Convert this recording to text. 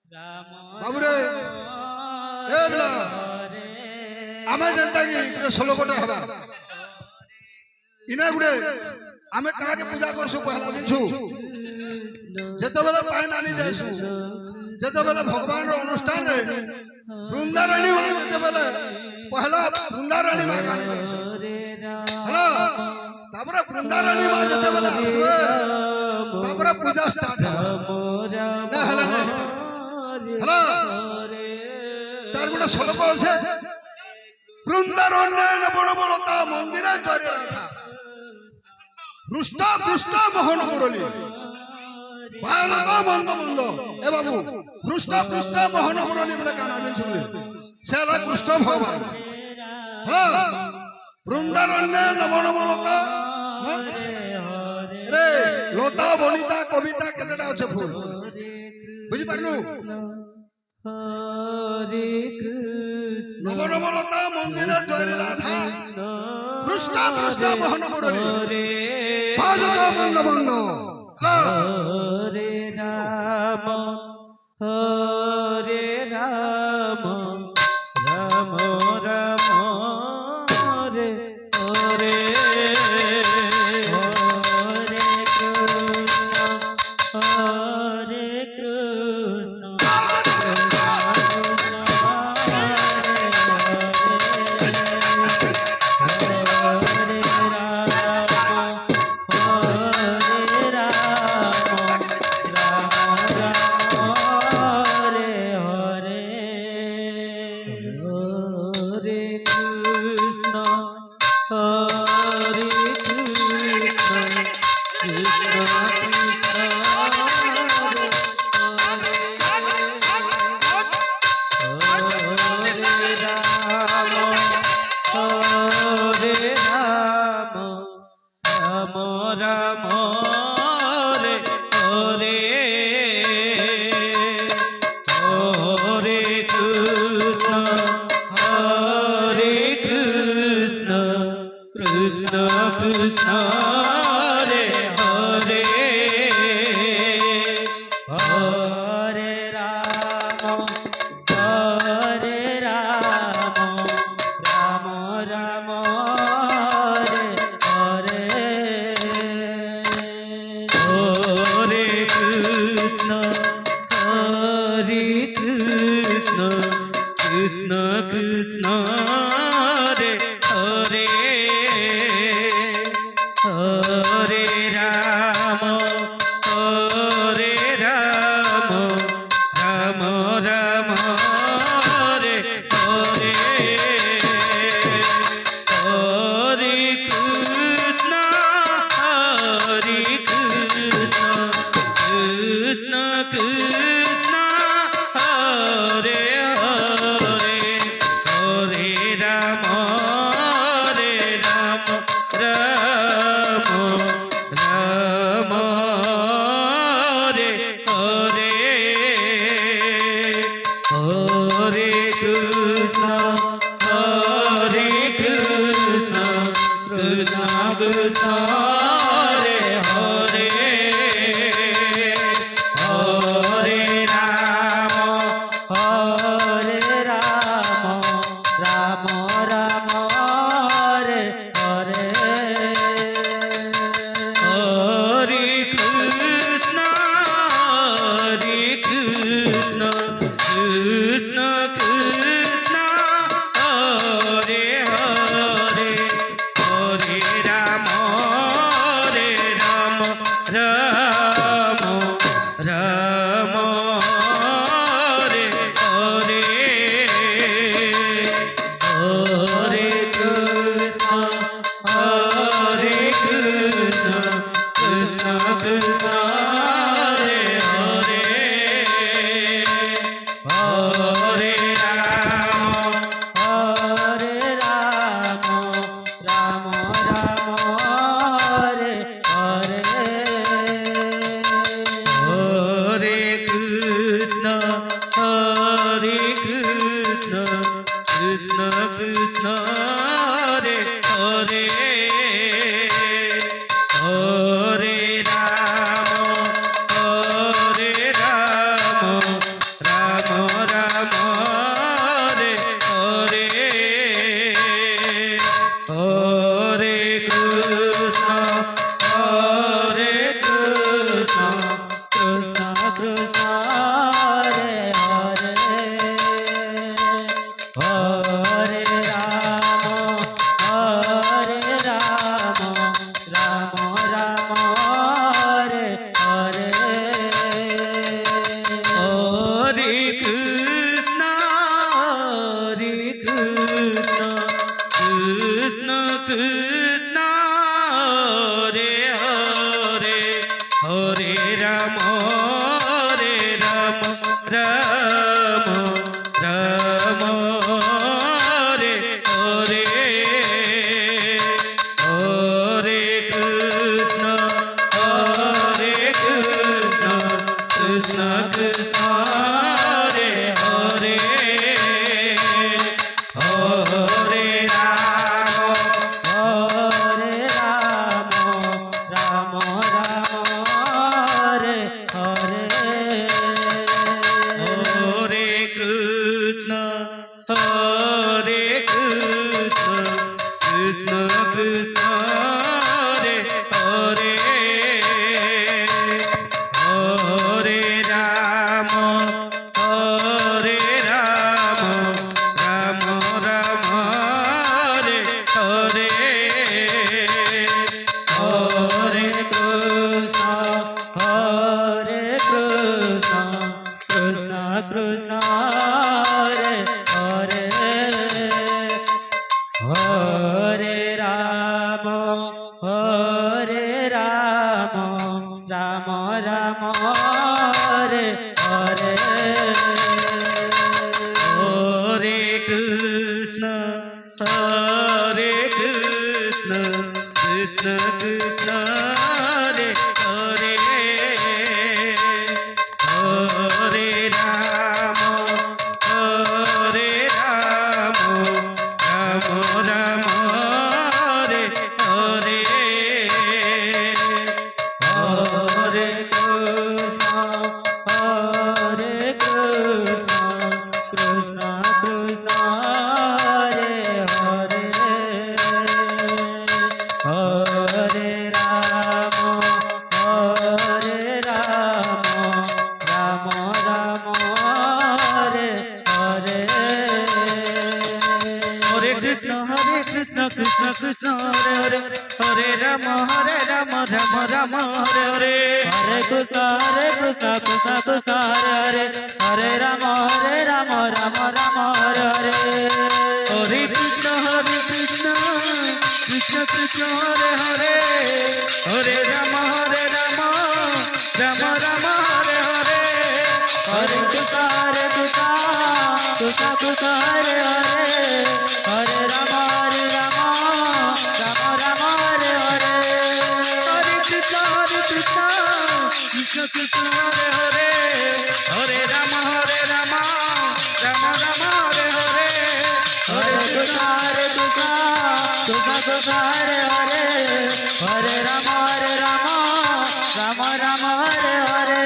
बाबूरे ए बला आमे जनता की श्लोकटा हबा इना गुडे आमे काके पूजा करसु पहला दिन छु जते बेला पाइन आनी जाइसु जते बेला भगवान रो अनुष्ठान रे वृंदारणी मां जते बेला पहला वृंदारणी मां गानी हला तापरे वृंदारणी मां जते बेला आसबे तापरे पूजा स्टार्ट हबा ना हला हला तार गुडे श्लोक আছে वृंदारण्यन বনবলতা মন্দিরে দ্বারে রাধা রুষ্টা পুষ্টা মোহন মুরলী ভারত মন্দ মন্দ এ বাবু রুষ্টা পুষ্টা মোহন মুরলী বলে গানা দিন শুনলে সেলা কৃষ্ণ ভগবান হ্যাঁ বৃন্দারণ্যন বনবলতা রে লতা বনিতা কবিতা কেতটা আছে ফুল বুঝি পারলু হরে কৃষ্ণ নবনবলতা মন্দিরে জয় রাধা কৃষ্ণ কৃষ্ণ মোহন মুরলী ভারত মন্দ মন্দ হরে রাম হরে রাম রাম রাম হরে হরে হরে কৃষ্ণ হরে কৃষ্ণ রাম রাম হরে হরে হরে কৃষ্ণ কৃষ্ণ কৃষ্ণ হরে হরে হরে রাম রাম হরে হরে হরে কৃষ্ণ কৃষ্ণ কৃষ্ণ হরে হরে হরে রাম রাম রাম হরে হরে হরে কৃষ্ণ কৃষ্ণ কৃষ্ণ হরে হরে হরে রাম রাম রাম হরে হরে হরে কৃষ্ণ কৃষ্ণ কৃষ্ণ হরে হরে হরে রাম রাম রাম হরে হরে হরে কৃষ্ণ কৃষ্ণ কৃষ্ণ হরে হরে হরে রাম রাম রাম হরে হরে হরে কৃষ্ণ কৃষ্ণ কৃষ্ণ হরে হরে হরে রাম রাম রাম হরে হরে हरे कृष्ण कृष्ण कृष्ण हरे हरे हरे राम राम राम हरे हरे हरे कृष्ण कृष्ण कृष्ण हरे हरे हरे राम राम राम हरे हरे हरे कृष्ण कृष्ण कृष्ण हरे हरे हरे राम राम राम हरे हरे हरे कृष्ण कृष्ण कृष्ण हरे हरे हरे राम राम राम हरे हरे हरे कृष्ण कृष्ण कृष्ण हरे हरे हरे राम राम राम हरे हरे